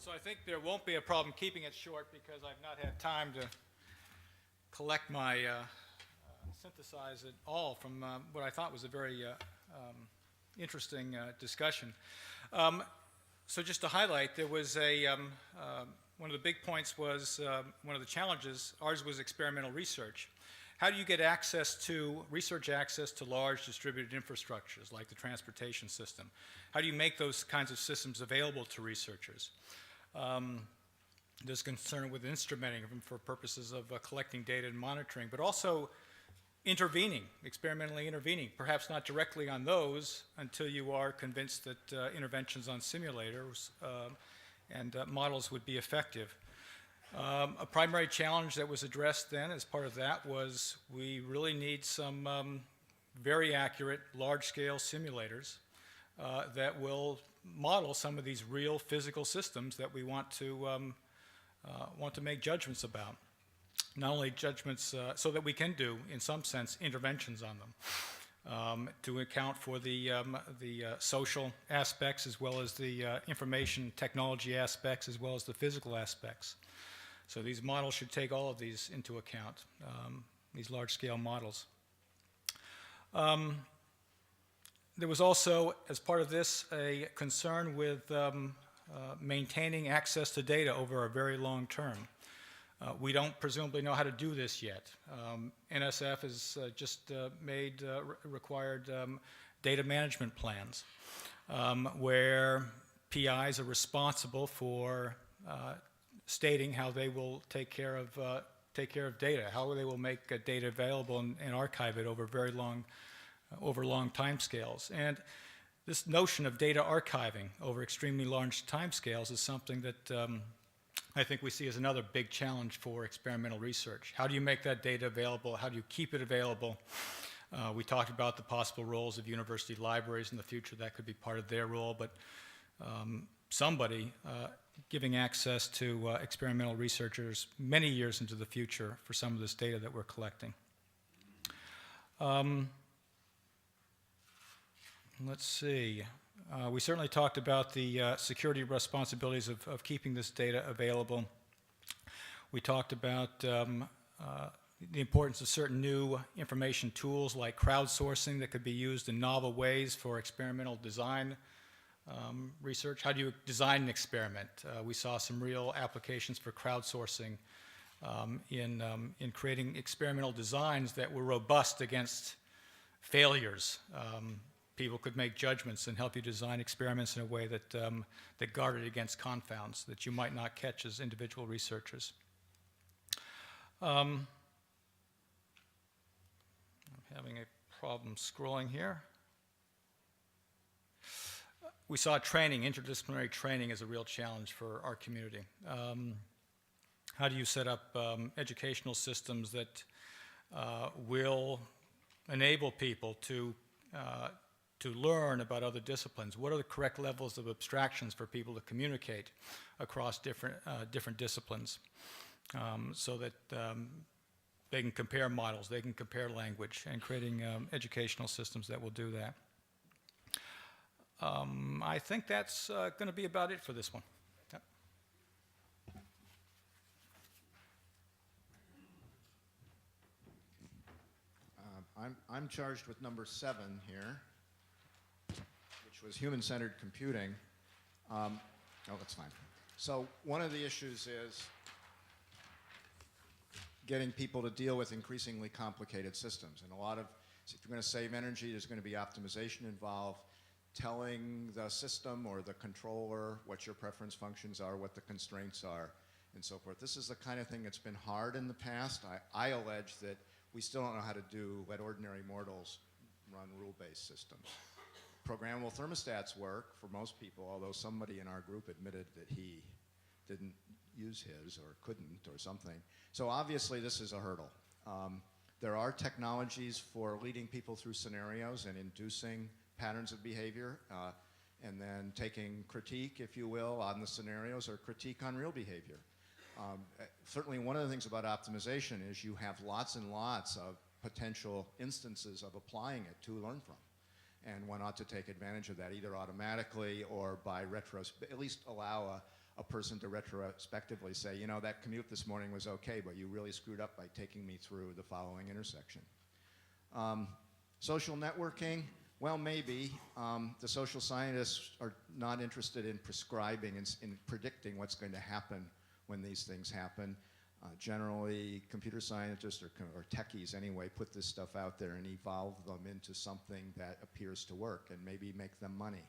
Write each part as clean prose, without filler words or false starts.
So I think there won't be a problem keeping it short because I've not had time to collect my, synthesize it all from what I thought was a very interesting discussion. So just to highlight, there was one of the big points was, one of the challenges, ours was experimental research. How do you get research access to large distributed infrastructures like the transportation system? How do you make those kinds of systems available to researchers? There's concern with instrumenting them for purposes of collecting data and monitoring, but also experimentally intervening, perhaps not directly on those until you are convinced that interventions on simulators and models would be effective. A primary challenge that was addressed then as part of that was we really need some very accurate large-scale simulators that will model some of these real physical systems that we want to make judgments about. Not only judgments so that we can do, in some sense, interventions on them to account for the social aspects as well as the information technology aspects as well as the physical aspects. So these models should take all of these into account, these large-scale models. There was also, as part of this, a concern with maintaining access to data over a very long term. We don't presumably know how to do this yet. NSF has just required data management plans where PIs are responsible for stating how they will take care of data, how they will make data available and archive it over very long timescales. And this notion of data archiving over extremely large timescales is something that I think we see as another big challenge for experimental research. How do you make that data available? How do you keep it available? We talked about the possible roles of university libraries in the future. That could be part of their role, but somebody giving access to experimental researchers many years into the future for some of this data that we're collecting. Let's see. We certainly talked about the security responsibilities of keeping this data available. We talked about the importance of certain new information tools like crowdsourcing that could be used in novel ways for experimental design research. How do you design an experiment? We saw some real applications for crowdsourcing in creating experimental designs that were robust against failures. People could make judgments and help you design experiments in a way that, that guarded against confounds that you might not catch as individual researchers. I'm having a problem scrolling here. We saw training, interdisciplinary training as a real challenge for our community. How do you set up educational systems that will enable people to learn about other disciplines? What are the correct levels of abstractions for people to communicate across different disciplines so that they can compare models, they can compare language, and creating educational systems that will do that. I think that's going to be about it for this one. Yep. I'm charged with number 7 here, which was human-centered computing. Oh, that's fine. So one of the issues is getting people to deal with increasingly complicated systems. And a lot of, if you're going to save energy, there's going to be optimization involved, telling the system or the controller what your preference functions are, what the constraints are, and so forth. This is the kind of thing that's been hard in the past. I allege that we still don't know how to let ordinary mortals run rule-based systems. Programmable thermostats work for most people, although somebody in our group admitted that he didn't use his or couldn't or something. So obviously this is a hurdle. There are technologies for leading people through scenarios and inducing patterns of behavior, and then taking critique, if you will, on the scenarios or critique on real behavior. Certainly one of the things about optimization is you have lots and lots of potential instances of applying it to learn from. And one ought to take advantage of that either automatically or by at least allow a person to retrospectively say, you know, that commute this morning was okay, but you really screwed up by taking me through the following intersection. Social networking, well, maybe. The social scientists are not interested in prescribing and in predicting what's going to happen when these things happen. Generally, computer scientists or techies anyway put this stuff out there and evolve them into something that appears to work and maybe make them money.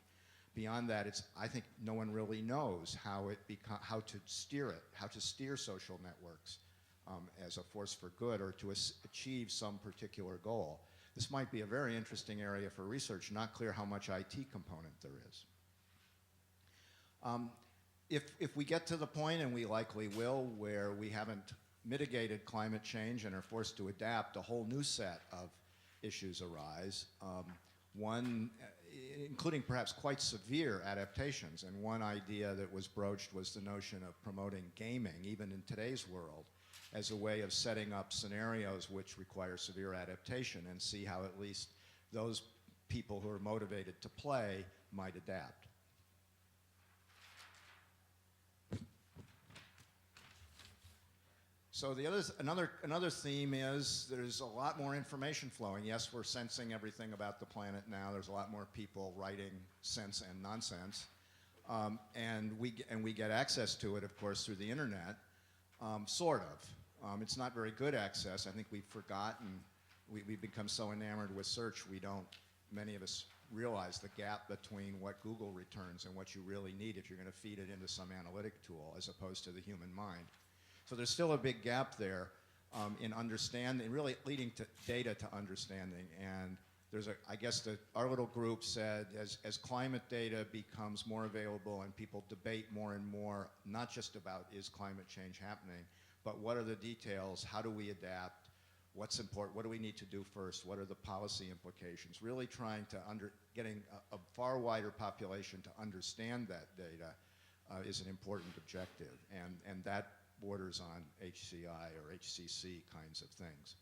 Beyond that, I think no one really knows how to steer it, how to steer social networks as a force for good or to achieve some particular goal. This might be a very interesting area for research, not clear how much IT component there is. If we get to the point, and we likely will, where we haven't mitigated climate change and are forced to adapt, a whole new set of issues arise. One, including perhaps quite severe adaptations, and one idea that was broached was the notion of promoting gaming, even in today's world, as a way of setting up scenarios which require severe adaptation and see how at least those people who are motivated to play might adapt. So another theme is there's a lot more information flowing. Yes, we're sensing everything about the planet now. There's a lot more people writing sense and nonsense. And we get access to it, of course, through the internet, sort of. It's not very good access. I think we've forgotten, we've become so enamored with search, many of us realize the gap between what Google returns and what you really need if you're going to feed it into some analytic tool as opposed to the human mind. So there's still a big gap there in understanding, really leading to data to understanding. And there's I guess our little group said as climate data becomes more available and people debate more and more, not just about is climate change happening, but what are the details, how do we adapt, what's important, what do we need to do first, what are the policy implications, really trying to getting a far wider population to understand that data is an important objective. And that borders on HCI or HCC kinds of things.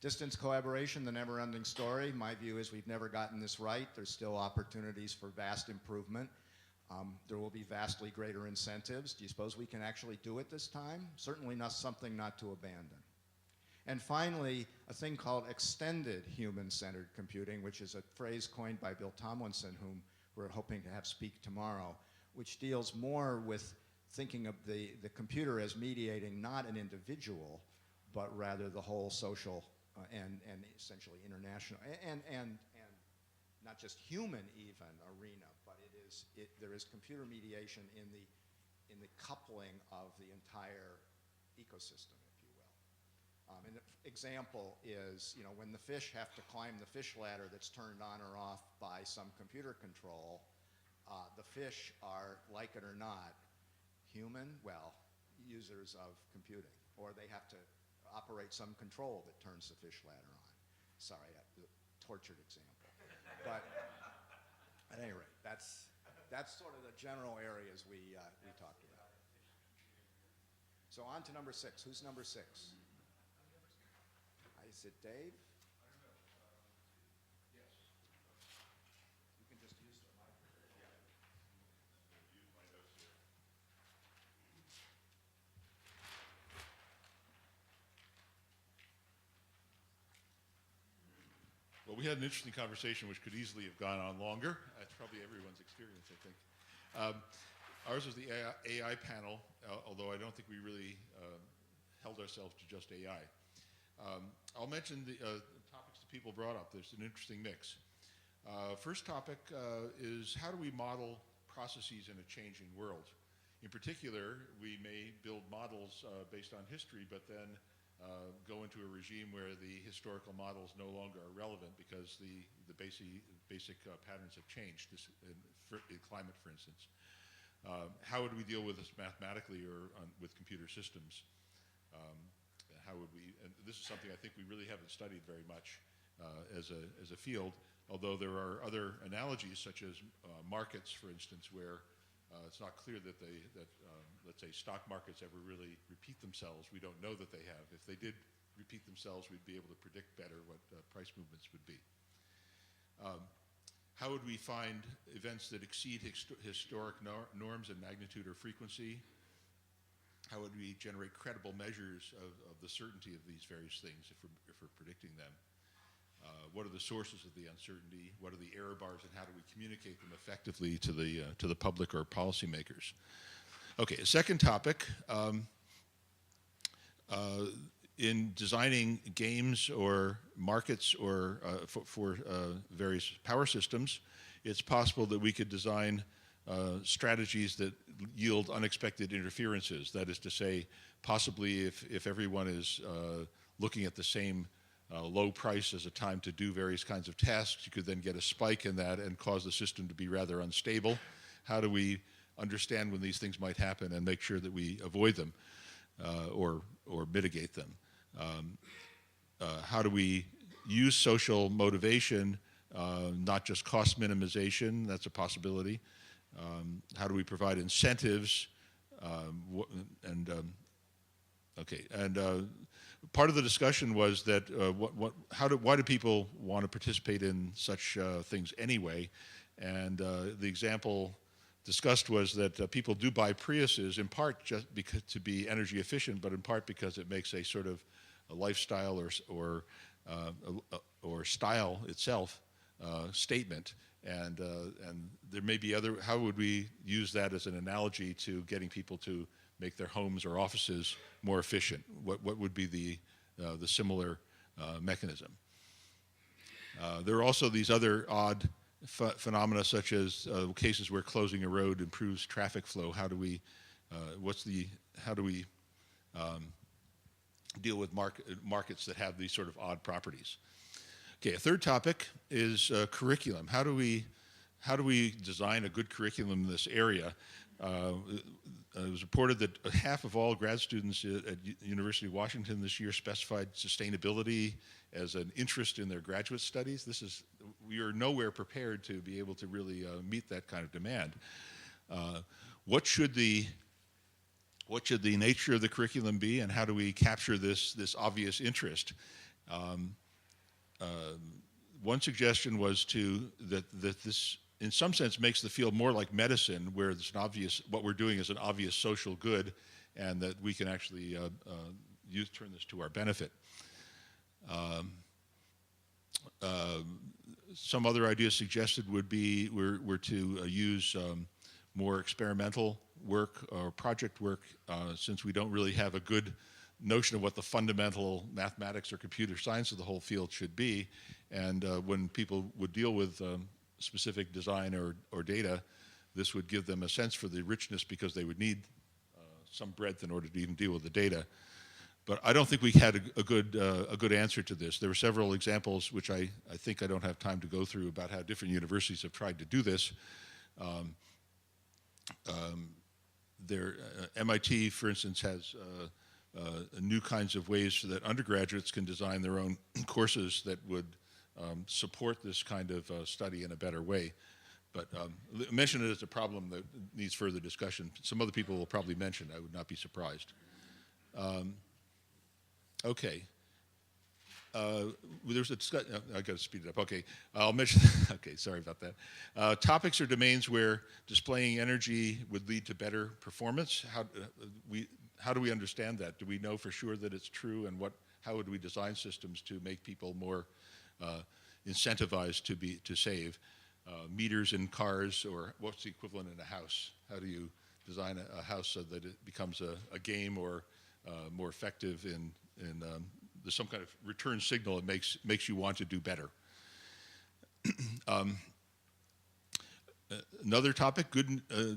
Distance collaboration, the never-ending story. My view is we've never gotten this right. There's still opportunities for vast improvement. There will be vastly greater incentives. Do you suppose we can actually do it this time? Certainly not something not to abandon. And finally, a thing called extended human-centered computing, which is a phrase coined by Bill Tomlinson, whom we're hoping to have speak tomorrow, which deals more with thinking of the computer as mediating not an individual, but rather the whole social and essentially international and not just human even arena, but there is computer mediation in the coupling of the entire ecosystem, if you will. An example is, you know, when the fish have to climb the fish ladder that's turned on or off by some computer control, the fish are, like it or not, human, well, users of computing, or they have to operate some control that turns the fish ladder on. Sorry, that's a tortured example. But at any rate, that's sort of the general areas we talked about. So on to number 6. Who's number 6? Is it Dave? You can just use the microphone. Well, we had an interesting conversation which could easily have gone on longer. That's probably everyone's experience, I think. Ours was the AI panel, although I don't think we really held ourselves to just AI. I'll mention the topics that people brought up. There's an interesting mix. First topic is how do we model processes in a changing world? In particular, we may build models based on history, but then go into a regime where the historical models no longer are relevant because the basic patterns have changed, in climate, for instance. How would we deal with this mathematically or with computer systems? How would we, and this is something I think we really haven't studied very much as a field, although there are other analogies such as markets, for instance, where it's not clear that let's say, stock markets ever really repeat themselves. We don't know that they have. If they did repeat themselves, we'd be able to predict better what price movements would be. How would we find events that exceed historic norms in magnitude or frequency? How would we generate credible measures of the certainty of these various things if we're predicting them? What are the sources of the uncertainty? What are the error bars, and how do we communicate them effectively to the public or policymakers? Okay, a second topic. In designing games or markets or for various power systems, it's possible that we could design strategies that yield unexpected interferences. That is to say, possibly if everyone is looking at the same low price as a time to do various kinds of tasks, you could then get a spike in that and cause the system to be rather unstable. How do we understand when these things might happen and make sure that we avoid them or mitigate them? How do we use social motivation, not just cost minimization? That's a possibility. How do we provide incentives? Part of the discussion was that why do people want to participate in such things anyway? And the example discussed was that people do buy Priuses in part just because to be energy efficient, but in part because it makes a sort of a lifestyle or style itself statement. And there may be other. How would we use that as an analogy to getting people to make their homes or offices more efficient? What would be the similar mechanism? There are also these other odd phenomena, such as cases where closing a road improves traffic flow. How do we deal with markets that have these sort of odd properties? Okay, a third topic is curriculum. How do we design a good curriculum in this area? It was reported that half of all grad students at University of Washington this year specified sustainability as an interest in their graduate studies. We are nowhere prepared to be able to really meet that kind of demand. What should the nature of the curriculum be, and how do we capture this obvious interest? One suggestion was that this, in some sense, makes the field more like medicine, where it's an obvious, what we're doing is an obvious social good, and that we can actually turn this to our benefit. Some other ideas suggested were to use more experimental work or project work, since we don't really have a good notion of what the fundamental mathematics or computer science of the whole field should be. And when people would deal with specific design or data, this would give them a sense for the richness, because they would need some breadth in order to even deal with the data. But I don't think we had a good answer to this. There were several examples, which I think I don't have time to go through, about how different universities have tried to do this. MIT, for instance, has new kinds of ways so that undergraduates can design their own courses that would support this kind of study in a better way. But mention it as a problem that needs further discussion. Some other people will probably mention. I would not be surprised. Okay. There's a discussion. I got to speed it up. Okay, I'll mention. Okay, sorry about that. Topics or domains where displaying energy would lead to better performance. How do we understand that? Do we know for sure that it's true? And how would we design systems to make people more incentivized to save? Meters in cars, or what's the equivalent in a house? How do you design a house so that it becomes a game, or more effective in there's some kind of return signal that makes you want to do better. Another topic,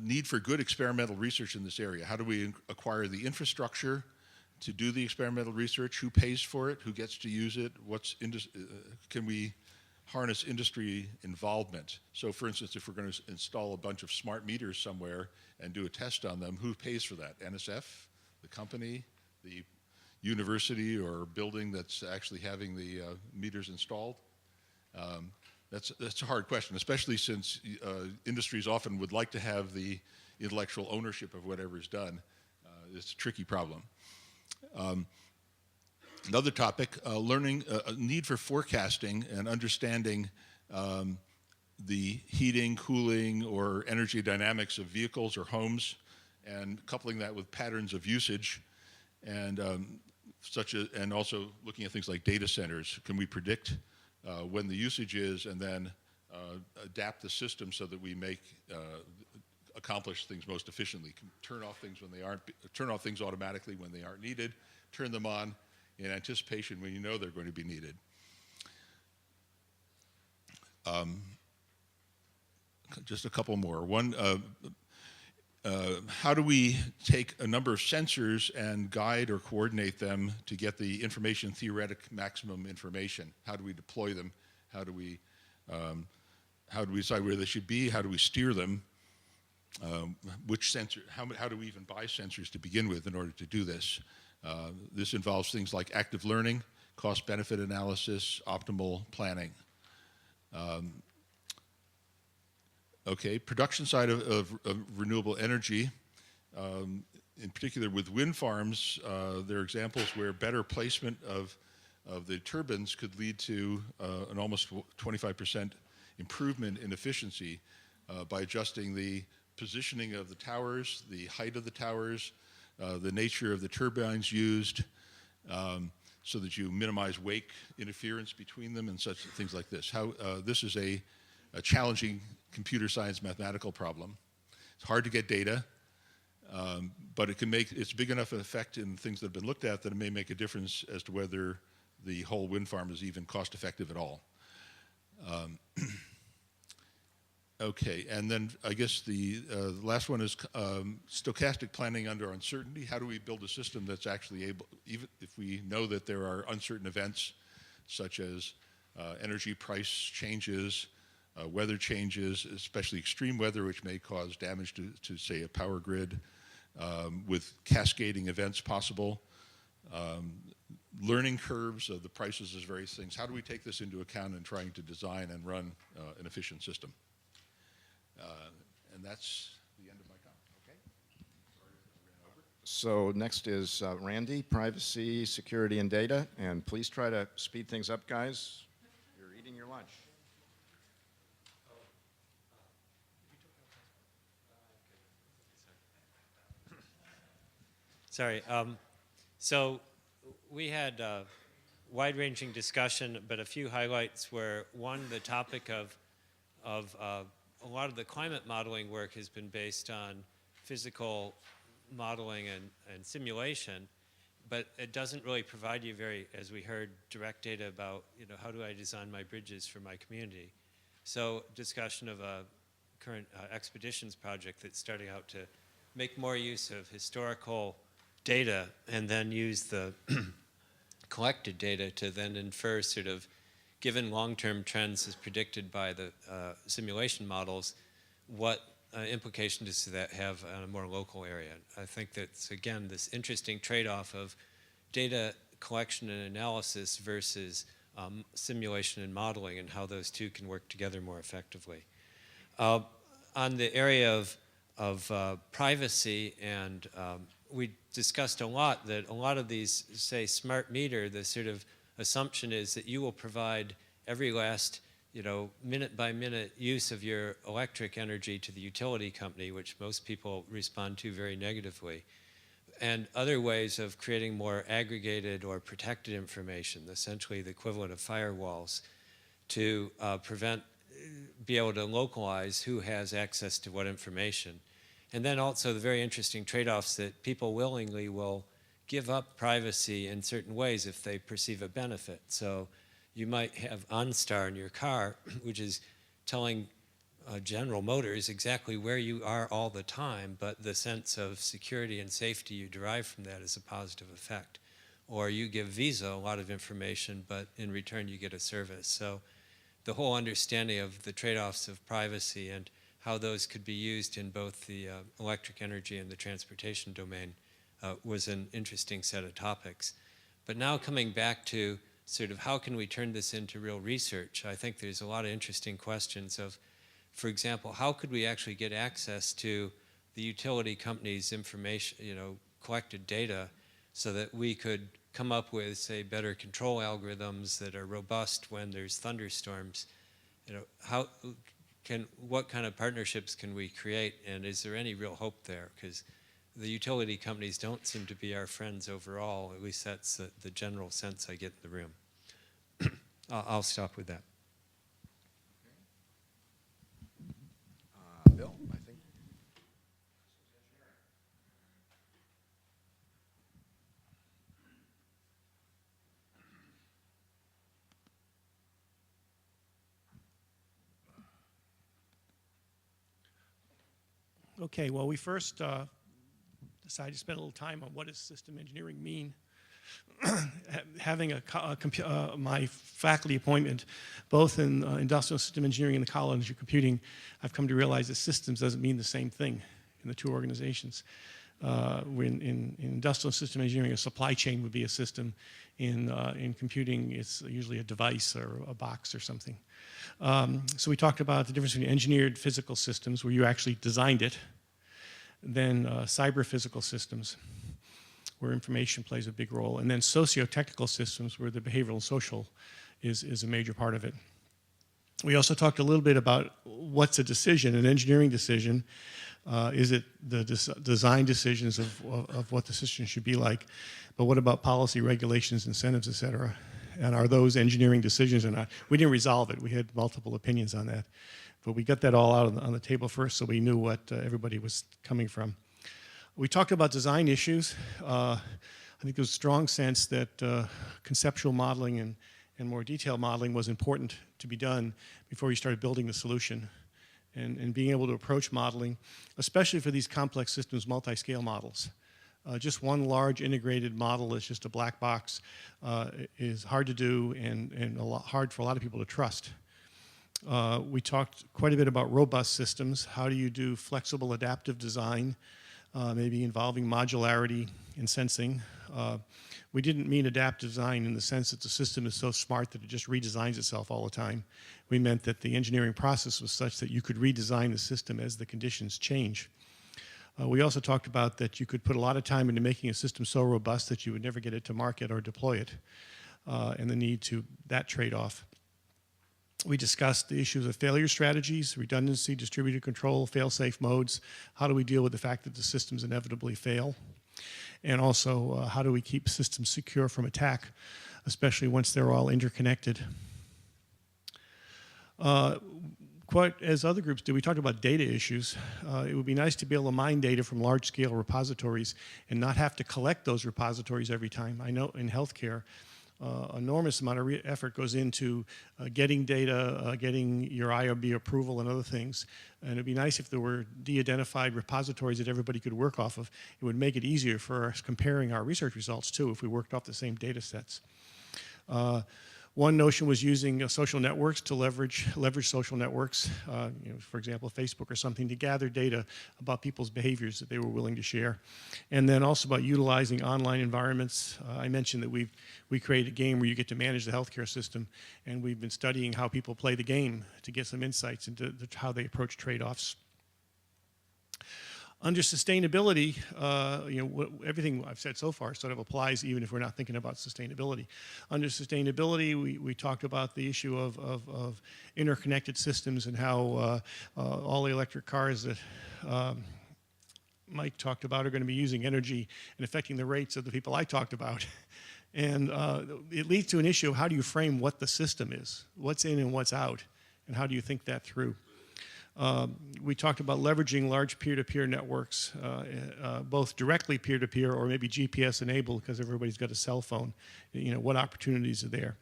need for good experimental research in this area. How do we acquire the infrastructure to do the experimental research? Who pays for it? Who gets to use it? Can we harness industry involvement? So for instance, if we're going to install a bunch of smart meters somewhere and do a test on them, who pays for that? NSF, the company, the university or building that's actually having the meters installed? That's a hard question, especially since industries often would like to have the intellectual ownership of whatever is done. It's a tricky problem. Another topic, learning, need for forecasting and understanding the heating, cooling, or energy dynamics of vehicles or homes, and coupling that with patterns of usage, and and also looking at things like data centers. Can we predict when the usage is, and then adapt the system so that we accomplish things most efficiently? Can turn off things when they aren't, turn off things automatically when they aren't needed, turn them on in anticipation when you know they're going to be needed. Just a couple more. One, how do we take a number of sensors and guide or coordinate them to get the information, theoretic maximum information? How do we deploy them? How do we decide where they should be? How do we steer them? Which sensor? How do we even buy sensors to begin with in order to do this? This involves things like active learning, cost-benefit analysis, optimal planning. Okay, production side of renewable energy, in particular with wind farms, there are examples where better placement of the turbines could lead to an almost 25% improvement in efficiency by adjusting the positioning of the towers, the height of the towers, the nature of the turbines used, so that you minimize wake interference between them and such things like this. This is a challenging computer science mathematical problem. It's hard to get data, but it's big enough an effect in things that have been looked at that it may make a difference as to whether the whole wind farm is even cost effective at all. Okay, and then I guess the last one is stochastic planning under uncertainty. How do we build a system that's actually able, even if we know that there are uncertain events such as energy price changes, weather changes, especially extreme weather, which may cause damage to say, a power grid, with cascading events possible, learning curves of the prices of various things. How do we take this into account in trying to design and run an efficient system? And that's the end of my comment. Okay. Sorry if I ran over. So next is Randy, privacy, security, and data. And please try to speed things up, guys. You're eating your lunch. Sorry. So we had a wide-ranging discussion, but a few highlights were, one, the topic of a lot of the climate modeling work has been based on physical modeling and simulation, but it doesn't really provide you as we heard, direct data about, how do I design my bridges for my community. So discussion of a current expeditions project that's starting out to make more use of historical data and then use the collected data to then infer sort of, given long-term trends as predicted by the simulation models, what implication does that have on a more local area? I think that's, again, this interesting trade-off of data collection and analysis versus simulation and modeling, and how those two can work together more effectively. On the area of privacy, and we discussed a lot that a lot of these, say, smart meter, the sort of assumption is that you will provide every last, minute by minute use of your electric energy to the utility company, which most people respond to very negatively. And other ways of creating more aggregated or protected information, essentially the equivalent of firewalls, to be able to localize who has access to what information. And then also the very interesting trade-offs that people willingly will give up privacy in certain ways if they perceive a benefit. So you might have OnStar in your car, which is telling General Motors exactly where you are all the time, but the sense of security and safety you derive from that is a positive effect. Or you give Visa a lot of information, but in return you get a service. So the whole understanding of the trade-offs of privacy and how those could be used in both the electric energy and the transportation domain was an interesting set of topics. But now coming back to sort of how can we turn this into real research, I think there's a lot of interesting questions of, for example, how could we actually get access to the utility company's information, collected data, so that we could come up with, say, better control algorithms that are robust when there's thunderstorms. what kind of partnerships can we create, and is there any real hope there? Because the utility companies don't seem to be our friends overall. At least that's the general sense I get in the room. I'll stop with that. Bill, I think. Okay, well, we first decided to spend a little time on what does system engineering mean. Having my faculty appointment, both in industrial system engineering and the College of Computing, I've come to realize that systems doesn't mean the same thing in the two organizations. In industrial system engineering, a supply chain would be a system. In computing, it's usually a device or a box or something. So we talked about the difference between engineered physical systems, where you actually designed it, then cyber-physical systems, where information plays a big role, and then socio-technical systems, where the behavioral and social is a major part of it. We also talked a little bit about what's a decision, an engineering decision. Is it the design decisions of what the system should be like? But what about policy, regulations, incentives, et cetera? And are those engineering decisions or not? We didn't resolve it. We had multiple opinions on that. But we got that all out on the table first, so we knew what everybody was coming from. We talked about design issues. I think there was a strong sense that conceptual modeling and more detailed modeling was important to be done before you started building the solution. And being able to approach modeling, especially for these complex systems, multi-scale models. Just one large integrated model that's just a black box is hard to do and hard for a lot of people to trust. We talked quite a bit about robust systems. How do you do flexible adaptive design, maybe involving modularity and sensing. We didn't mean adaptive design in the sense that the system is so smart that it just redesigns itself all the time. We meant that the engineering process was such that you could redesign the system as the conditions change. We also talked about that you could put a lot of time into making a system so robust that you would never get it to market or deploy it, and the need to that trade-off. We discussed the issues of failure strategies, redundancy, distributed control, fail-safe modes. How do we deal with the fact that the systems inevitably fail? And also, how do we keep systems secure from attack, especially once they're all interconnected? Quite as other groups do, we talked about data issues. It would be nice to be able to mine data from large-scale repositories and not have to collect those repositories every time. I know in healthcare, enormous amount of effort goes into getting data, getting your IRB approval and other things. And it'd be nice if there were de-identified repositories that everybody could work off of. It would make it easier for us comparing our research results too if we worked off the same data sets. One notion was using social networks to leverage social networks, for example, Facebook or something, to gather data about people's behaviors that they were willing to share. And then also about utilizing online environments. I mentioned that we created a game where you get to manage the healthcare system, and we've been studying how people play the game to get some insights into how they approach trade-offs. Under sustainability, everything I've said so far sort of applies even if we're not thinking about sustainability. Under sustainability, we talked about the issue of interconnected systems and how all the electric cars that Mike talked about are going to be using energy and affecting the rates of the people I talked about. And it leads to an issue of how do you frame what the system is, what's in and what's out, and how do you think that through. We talked about leveraging large peer-to-peer networks, both directly peer-to-peer or maybe GPS-enabled because everybody's got a cell phone. What opportunities are there?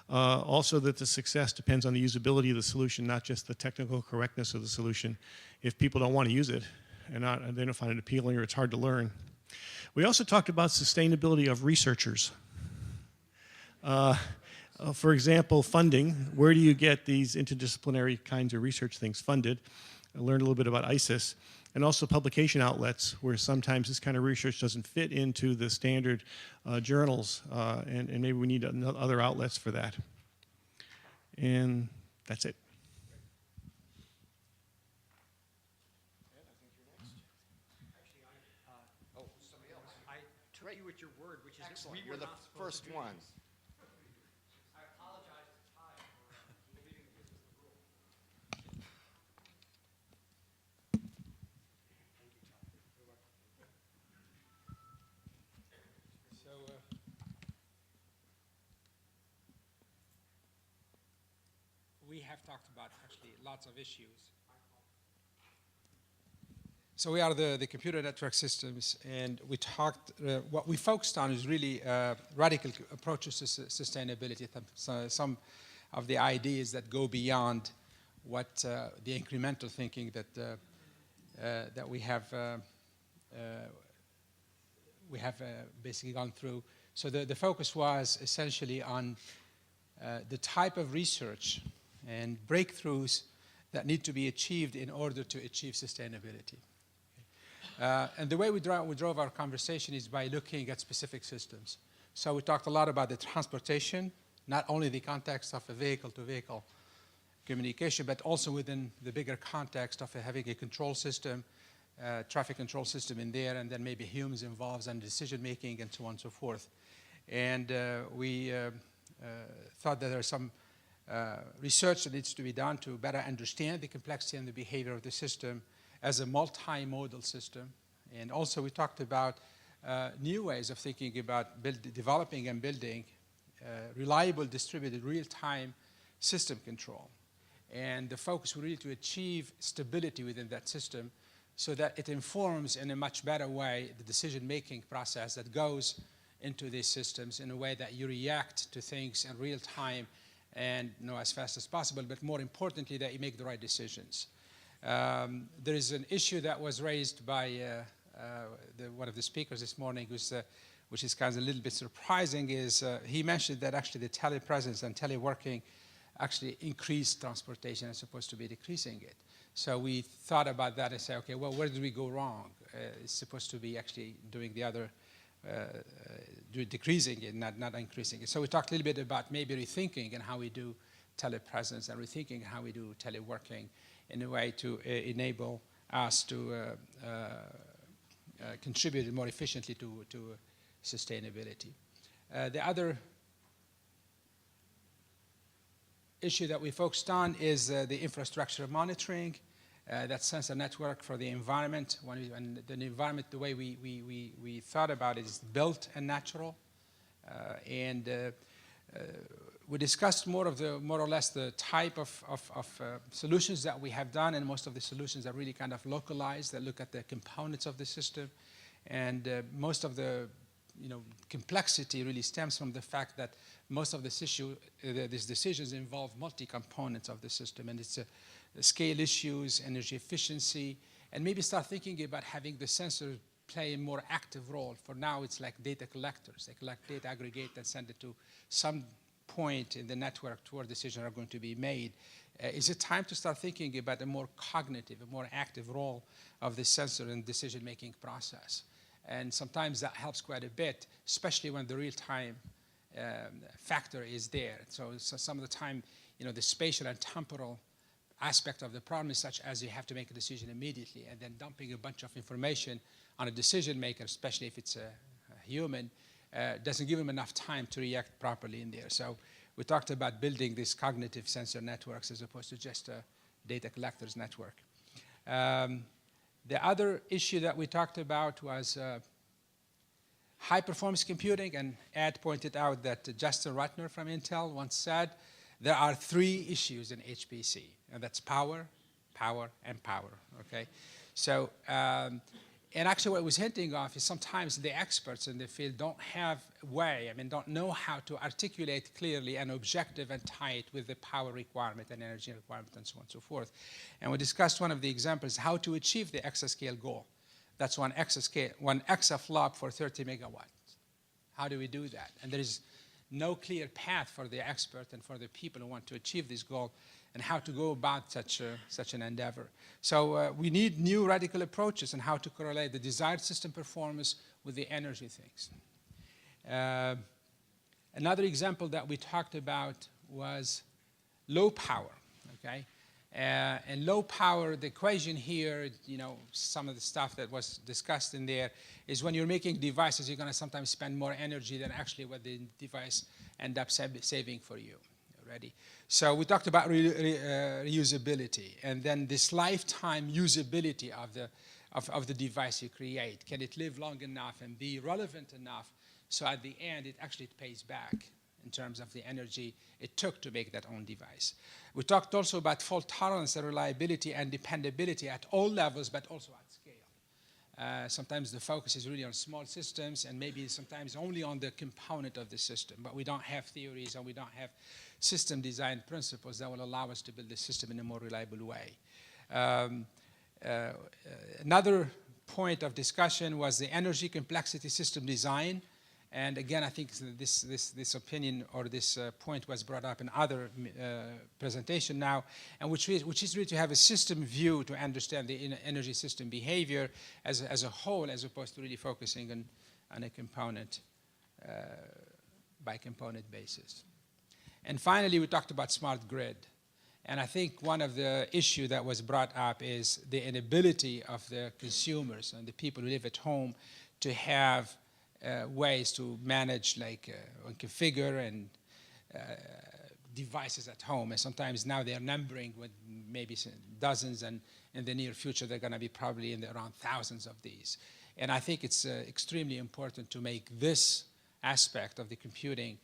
Also that the success depends on the usability of the solution, not just the technical correctness of the solution. If people don't want to use it and they don't find it appealing or it's hard to learn. We also talked about sustainability of researchers. For example, funding. Where do you get these interdisciplinary kinds of research things funded? I learned a little bit about ISIS. And also publication outlets, where sometimes this kind of research doesn't fit into the standard journals, and maybe we need other outlets for that. And that's it. I took you at your word, which is Excellent. You're the first one. have talked about actually lots of issues. So we are the computer network systems, and we talked, what we focused on is really radical approaches to sustainability. So some of the ideas that go beyond what the incremental thinking that we have basically gone through. So the focus was essentially on the type of research and breakthroughs that need to be achieved in order to achieve sustainability. And the way we drove our conversation is by looking at specific systems. So we talked a lot about the transportation, not only the context of a vehicle-to-vehicle communication, but also within the bigger context of having a control system, traffic control system in there, and then maybe humans involved in decision-making and so on and so forth. And we thought that there's some research that needs to be done to better understand the complexity and the behavior of the system as a multimodal system. And also we talked about new ways of thinking about developing and building reliable, distributed, real-time system control. And the focus was really to achieve stability within that system so that it informs in a much better way the decision-making process that goes into these systems in a way that you react to things in real time and as fast as possible, but more importantly, that you make the right decisions. There is an issue that was raised by one of the speakers this morning, which is kind of a little bit surprising, is he mentioned that actually the telepresence and teleworking actually increased transportation as opposed to be decreasing it. So we thought about that and said, okay, well, where did we go wrong? It's supposed to be actually doing the other, decreasing it, not increasing it. So we talked a little bit about maybe rethinking and how we do telepresence and rethinking how we do teleworking in a way to enable us to contribute more efficiently to sustainability. The other issue that we focused on is the infrastructure monitoring, that sensor network for the environment. When the environment, the way we thought about it is built and natural. We discussed more or less the type of solutions that we have done, and most of the solutions are really kind of localized, that look at the components of the system. And most of the complexity really stems from the fact that most of these decisions involve multi-components of the system, and it's scale issues, energy efficiency, and maybe start thinking about having the sensor play a more active role. For now, it's like data collectors. They collect data, aggregate, and send it to some point in the network to where decisions are going to be made. Is it time to start thinking about a more cognitive, a more active role of the sensor in the decision-making process? And sometimes that helps quite a bit, especially when the real-time factor is there. So some of the time, the spatial and temporal aspect of the problem is such as you have to make a decision immediately, and then dumping a bunch of information on a decision maker, especially if it's a human, doesn't give them enough time to react properly in there. So we talked about building these cognitive sensor networks as opposed to just a data collectors network. The other issue that we talked about was high-performance computing, and Ed pointed out that Justin Rutner from Intel once said, there are 3 issues in HPC, and that's power, power, and power, okay? So, and actually what it was hinting off is sometimes the experts in the field don't have a way, don't know how to articulate clearly and objective and tie it with the power requirement and energy requirement and so on and so forth. And we discussed one of the examples, how to achieve the exascale goal. That's one exaflop for 30 megawatts. How do we do that? And there is no clear path for the expert and for the people who want to achieve this goal and how to go about such an endeavor. So we need new radical approaches on how to correlate the desired system performance with the energy things. Another example that we talked about was low power, okay? And low power, the equation here, some of the stuff that was discussed in there is when you're making devices, you're going to sometimes spend more energy than actually what the device end up saving for you already. So we talked about reusability, and then this lifetime usability of the device you create. Can it live long enough and be relevant enough so at the end it actually pays back? in terms of the energy it took to make that own device. We talked also about fault tolerance and reliability and dependability at all levels, but also at scale. Sometimes the focus is really on small systems and maybe sometimes only on the component of the system, but we don't have theories and we don't have system design principles that will allow us to build the system in a more reliable way. Another point of discussion was the energy complexity system design. And again, I think this opinion or this point was brought up in other presentation now, and which is really to have a system view to understand the energy system behavior as a whole, as opposed to really focusing on a component by component basis. And finally, we talked about smart grid. And I think one of the issues that was brought up is the inability of the consumers and the people who live at home to have ways to manage, like configure and devices at home. And sometimes now they're numbering with maybe dozens, and in the near future they're going to be probably in around thousands of these. And I think it's extremely important to make this aspect of the computing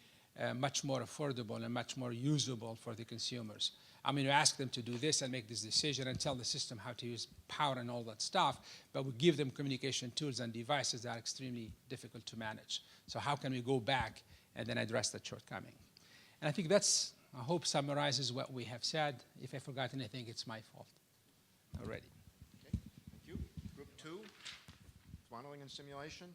much more affordable and much more usable for the consumers. I mean, we ask them to do this and make this decision and tell the system how to use power and all that stuff, but we give them communication tools and devices that are extremely difficult to manage. So how can we go back and then address that shortcoming? And I think that's, I hope, summarizes what we have said. If I forgot anything, it's my fault already. Okay, thank you. Group 2, modeling and simulation.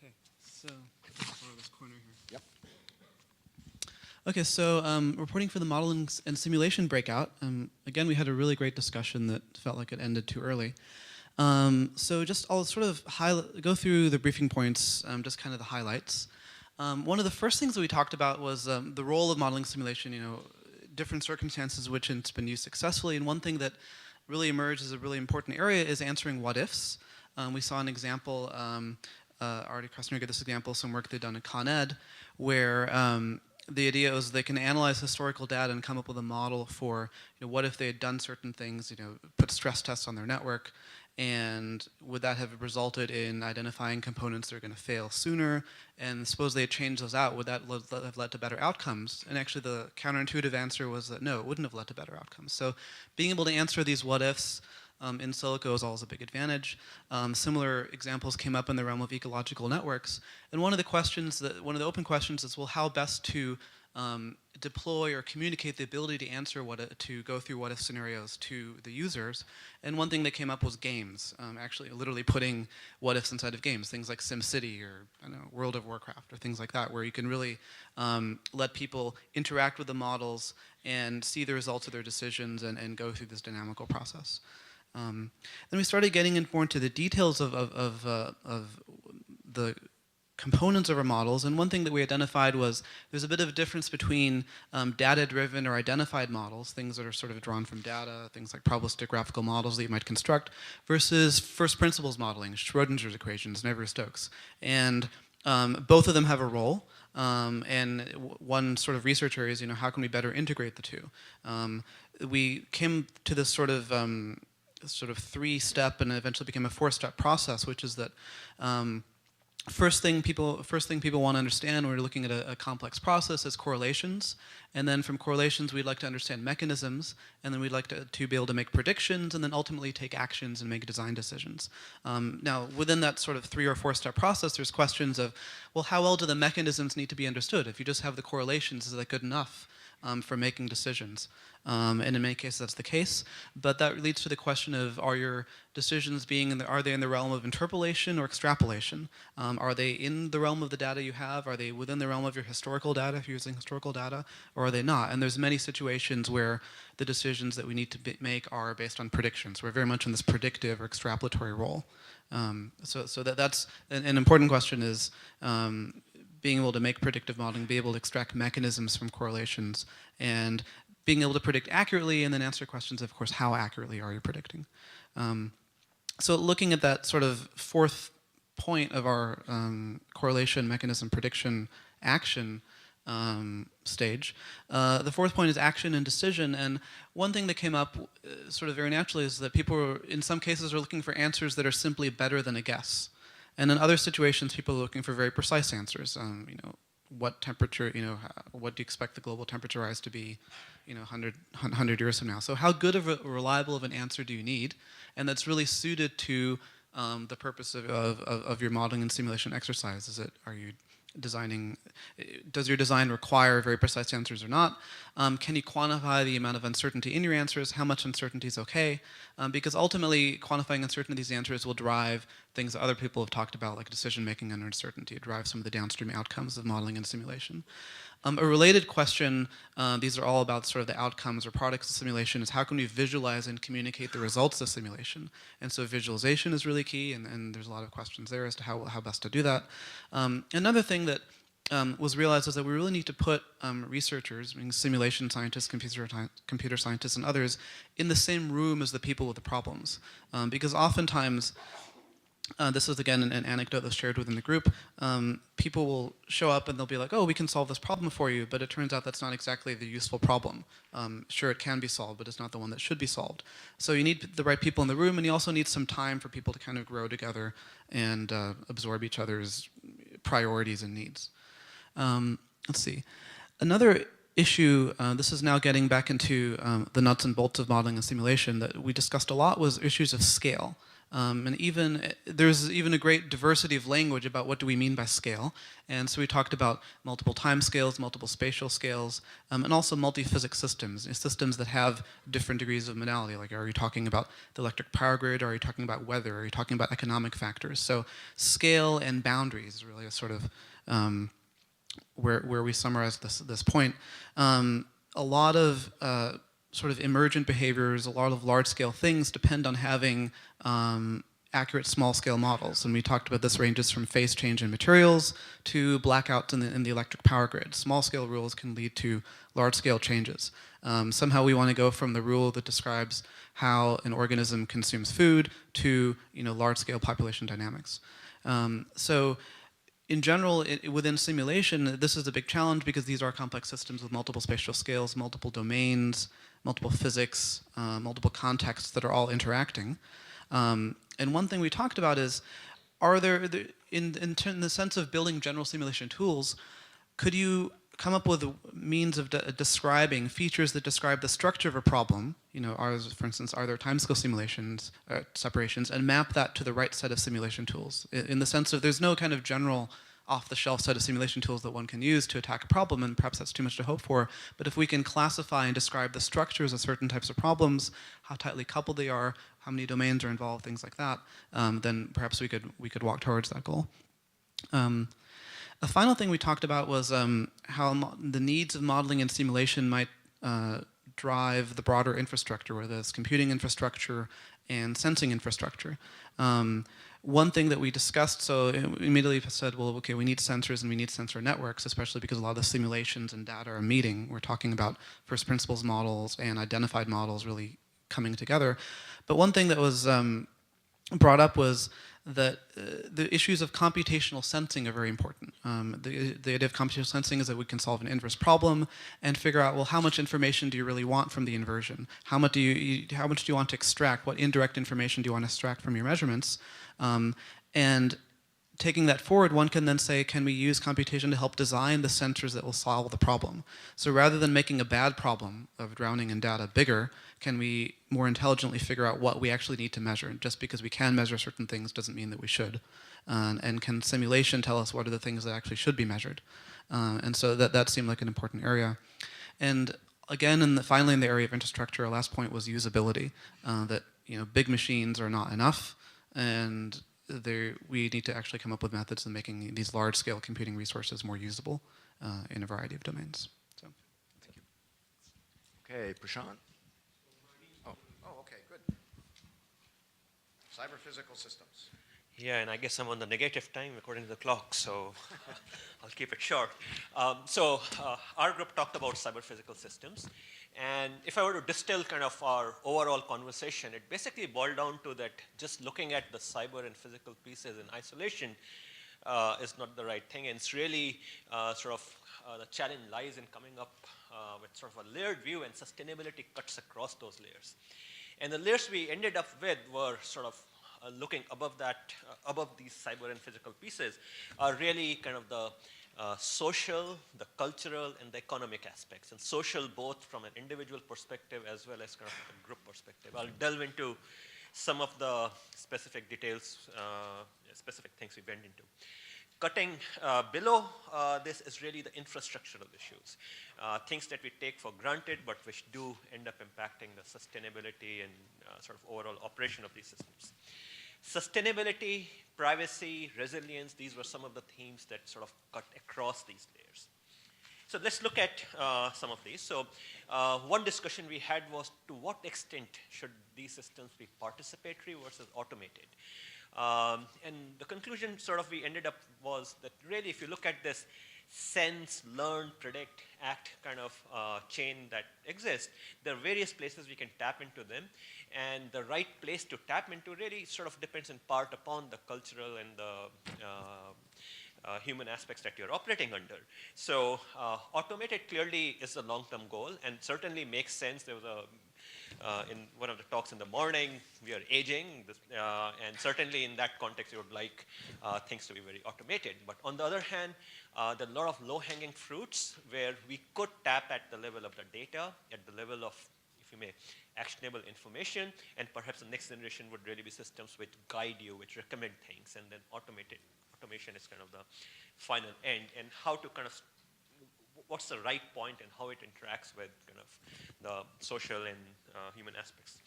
Okay, so follow this corner here. Yep. Okay, so reporting for the modeling and simulation breakout. Again, we had a really great discussion that felt like it ended too early. So just I'll sort of go through the briefing points, just kind of the highlights. One of the first things that we talked about was the role of modeling simulation, different circumstances in which it's been used successfully, and one thing that really emerged as a really important area is answering what ifs. We saw an example, Artie Krasner gave this example, some work they've done at Con Ed, where the idea was they can analyze historical data and come up with a model for what if they had done certain things, put stress tests on their network, and would that have resulted in identifying components that are going to fail sooner? And suppose they had changed those out, would that have led to better outcomes? And actually the counterintuitive answer was that no, it wouldn't have led to better outcomes. So being able to answer these what ifs in silico is always a big advantage. Similar examples came up in the realm of ecological networks. And one of the open questions is, well, how best to deploy or communicate the ability to answer to go through what if scenarios to the users. And one thing that came up was games, actually literally putting what ifs inside of games, things like SimCity or World of Warcraft or things like that, where you can really let people interact with the models and see the results of their decisions and go through this dynamical process. Then we started getting more into the details of the components of our models, and one thing that we identified was there's a bit of a difference between data-driven or identified models, things that are sort of drawn from data, things like probabilistic graphical models that you might construct, versus first principles modeling, Schrodinger's equations, Navier-Stokes. And both of them have a role, and one sort of research area is, how can we better integrate the two? We came to this sort of three-step and eventually became a four-step process, which is that first thing people want to understand when we're looking at a complex process is correlations, and then from correlations we'd like to understand mechanisms, and then we'd like to be able to make predictions, and then ultimately take actions and make design decisions. Now within that sort of 3 or 4 step process, there's questions of, well, how well do the mechanisms need to be understood? If you just have the correlations, is that good enough for making decisions? And in many cases that's the case, but that leads to the question of, are your decisions are they in the realm of interpolation or extrapolation? Are they in the realm of the data you have? Are they within the realm of your historical data if you're using historical data, or are they not? And there's many situations where the decisions that we need to make are based on predictions. We're very much in this predictive or extrapolatory role. So that's an important question is being able to make predictive modeling, be able to extract mechanisms from correlations, and being able to predict accurately, and then answer questions of course, how accurately are you predicting? So looking at that sort of fourth point of our correlation mechanism prediction action, stage. The fourth point is action and decision. And one thing that came up sort of very naturally is that people are, in some cases are looking for answers that are simply better than a guess. And in other situations, people are looking for very precise answers. You know, what temperature, you know, what do you expect the global temperature rise to be, you know, 100 years from now? So how good of a reliable of an answer do you need? And that's really suited to the purpose of your modeling and simulation exercise. Is it, are you designing, does your design require very precise answers or not? Can you quantify the amount of uncertainty in your answers? How much uncertainty is okay? Because ultimately, quantifying uncertainty in these answers will drive things that other people have talked about, like decision-making under uncertainty. It drives some of the downstream outcomes of modeling and simulation. A related question, these are all about sort of the outcomes or products of simulation, is how can we visualize and communicate the results of simulation? And so visualization is really key, and there's a lot of questions there as to how best to do that. Another thing that was realized is that we really need to put researchers, meaning simulation scientists, computer scientists, and others, in the same room as the people with the problems. Because oftentimes, this is again an anecdote that's shared within the group. People will show up and they'll be like, oh, we can solve this problem for you, but it turns out that's not exactly the useful problem. Sure, it can be solved, but it's not the one that should be solved. So you need the right people in the room, and you also need some time for people to kind of grow together and absorb each other's priorities and needs. Let's see. Another issue, this is now getting back into the nuts and bolts of modeling and simulation that we discussed a lot, was issues of scale. And there's even a great diversity of language about what do we mean by scale. And so we talked about multiple time scales, multiple spatial scales, and also multi-physics systems, systems that have different degrees of modality. Like, are you talking about the electric power grid? Are you talking about weather? Are you talking about economic factors? So scale and boundaries is really a sort of where we summarize this point. A lot of sort of emergent behaviors, a lot of large-scale things depend on having accurate small-scale models. And we talked about this ranges from phase change in materials to blackouts in the electric power grid. Small-scale rules can lead to large-scale changes. Somehow we want to go from the rule that describes how an organism consumes food to, you know, large-scale population dynamics. So in general, within simulation, this is a big challenge because these are complex systems with multiple spatial scales, multiple domains, multiple physics, multiple contexts that are all interacting. And one thing we talked about is, are there, in the sense of building general simulation tools, could you come up with a means of describing features that describe the structure of a problem? You know, for instance, are there timescale simulations, separations, and map that to the right set of simulation tools? In the sense of there's no kind of general off-the-shelf set of simulation tools that one can use to attack a problem, and perhaps that's too much to hope for. But if we can classify and describe the structures of certain types of problems, how tightly coupled they are, how many domains are involved, things like that, then perhaps we could walk towards that goal. A final thing we talked about was how the needs of modeling and simulation might drive the broader infrastructure, whether it's computing infrastructure and sensing infrastructure. One thing that we discussed, so we immediately said, well, okay, we need sensors and we need sensor networks, especially because a lot of the simulations and data are meeting. We're talking about first principles models and identified models really coming together. But one thing that was brought up was that the issues of computational sensing are very important. The idea of computational sensing is that we can solve an inverse problem and figure out, well, how much information do you really want from the inversion? How much do you want to extract? What indirect information do you want to extract from your measurements? And taking that forward, one can then say, can we use computation to help design the sensors that will solve the problem? So rather than making a bad problem of drowning in data bigger, can we more intelligently figure out what we actually need to measure? And just because we can measure certain things doesn't mean that we should. And can simulation tell us what are the things that actually should be measured? And so that seemed like an important area. And again, finally in the area of infrastructure, our last point was usability. That, you know, big machines are not enough, and we need to actually come up with methods of making these large-scale computing resources more usable in a variety of domains. So, thank you. Okay, Prashant. Oh, okay, good. CyberPhysical Systems. Yeah, and I guess I'm on the negative time according to the clock, so I'll keep it short. Our group talked about cyber-physical systems, and if I were to distill kind of our overall conversation, it basically boiled down to that just looking at the cyber and physical pieces in isolation is not the right thing, and it's really the challenge lies in coming up with sort of a layered view, and sustainability cuts across those layers. And the layers we ended up with were sort of looking above that, above these cyber and physical pieces, are really kind of the social, the cultural, and the economic aspects. And social both from an individual perspective as well as kind of a group perspective. I'll delve into some of the specific details, specific things we went into. Cutting below this is really the infrastructural issues, things that we take for granted but which do end up impacting the sustainability and sort of overall operation of these systems. Sustainability, privacy, resilience, these were some of the themes that sort of cut across these layers. So let's look at some of these. So one discussion we had was to what extent should these systems be participatory versus automated? And the conclusion sort of we ended up was that really if you look at this sense, learn, predict, act kind of chain that exists, there are various places we can tap into them. And the right place to tap into really sort of depends in part upon the cultural and the human aspects that you're operating under. So automated clearly is a long-term goal and certainly makes sense. There was in one of the talks in the morning, we are aging, and certainly in that context, you would like things to be very automated. But on the other hand, there are a lot of low-hanging fruits where we could tap at the level of the data, at the level of, if you may, actionable information, and perhaps the next generation would really be systems which guide you, which recommend things, and then automation is kind of the final end, and how to kind of what's the right point and how it interacts with kind of the social and human aspects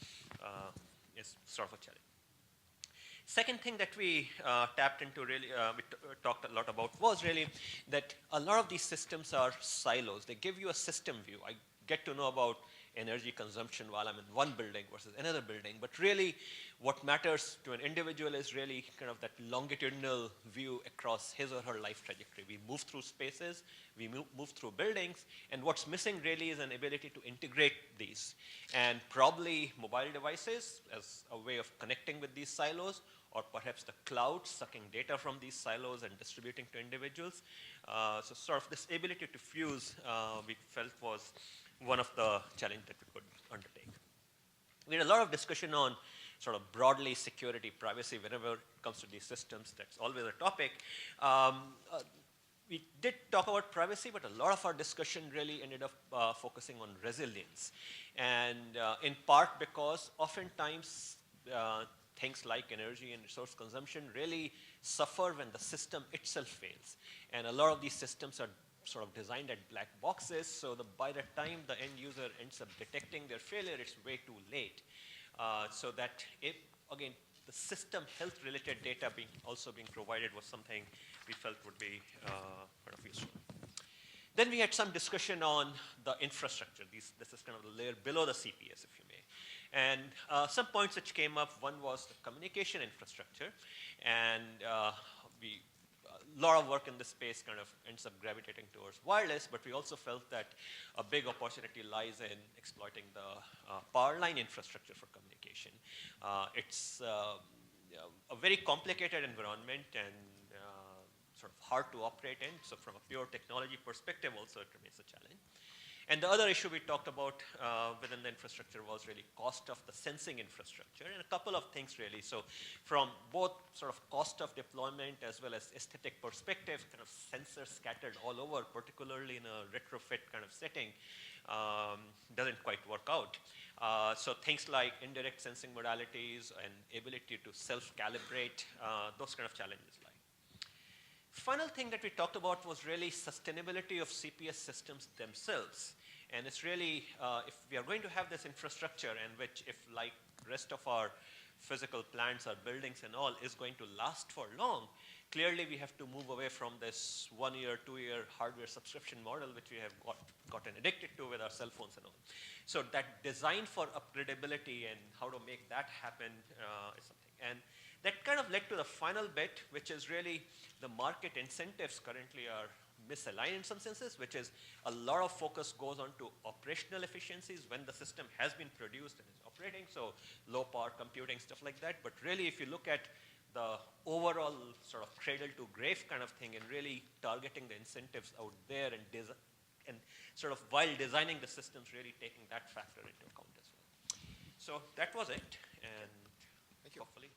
is sort of a challenge. Second thing that we tapped into really, we talked a lot about was really that a lot of these systems are silos. They give you a system view. I get to know about energy consumption while I'm in one building versus another building. But really, what matters to an individual is really kind of that longitudinal view across his or her life trajectory. We move through spaces, we move through buildings, and what's missing really is an ability to integrate these. And probably mobile devices as a way of connecting with these silos, or perhaps the cloud sucking data from these silos and distributing to individuals. So sort of this ability to fuse, we felt was one of the challenges that we could undertake. We had a lot of discussion on sort of broadly security, privacy, whenever it comes to these systems. That's always a topic. We did talk about privacy, but a lot of our discussion really ended up focusing on resilience. And in part because oftentimes things like energy and resource consumption really suffer when the system itself fails. And a lot of these systems are sort of designed at black boxes, so by the time the end user ends up detecting their failure, it's way too late. So that, again, the system health-related data also being provided was something we felt would be kind of useful. Then we had some discussion on the infrastructure. This is kind of the layer below the CPS, if you may. And some points which came up, one was the communication infrastructure, and a lot of work in this space kind of ends up gravitating towards wireless, but we also felt that a big opportunity lies in exploiting the power line infrastructure for communication. It's a very complicated environment and sort of hard to operate in, so from a pure technology perspective also it remains a challenge. And the other issue we talked about within the infrastructure was really cost of the sensing infrastructure, and a couple of things really. So from both sort of cost of deployment as well as aesthetic perspective, kind of sensors scattered all over, particularly in a retrofit kind of setting, doesn't quite work out. So things like indirect sensing modalities and ability to self-calibrate, those kind of challenges lie. Final thing that we talked about was really sustainability of CPS systems themselves. And it's really, if we are going to have this infrastructure and which, if like rest of our physical plants, our buildings and all, is going to last for long, clearly we have to move away from this 1 year, 2 year hardware subscription model, which we have gotten addicted to with our cell phones and all. So that design for upgradability and how to make that happen is something. And that kind of led to the final bit, which is really the market incentives currently are misaligned in some senses, which is a lot of focus goes on to operational efficiencies when the system has been produced and is operating, so low power computing, stuff like that. But really, if you look at the overall sort of cradle to grave kind of thing and really targeting the incentives out there and sort of while designing the systems, really taking that factor into account as well. So that was it, and hopefully.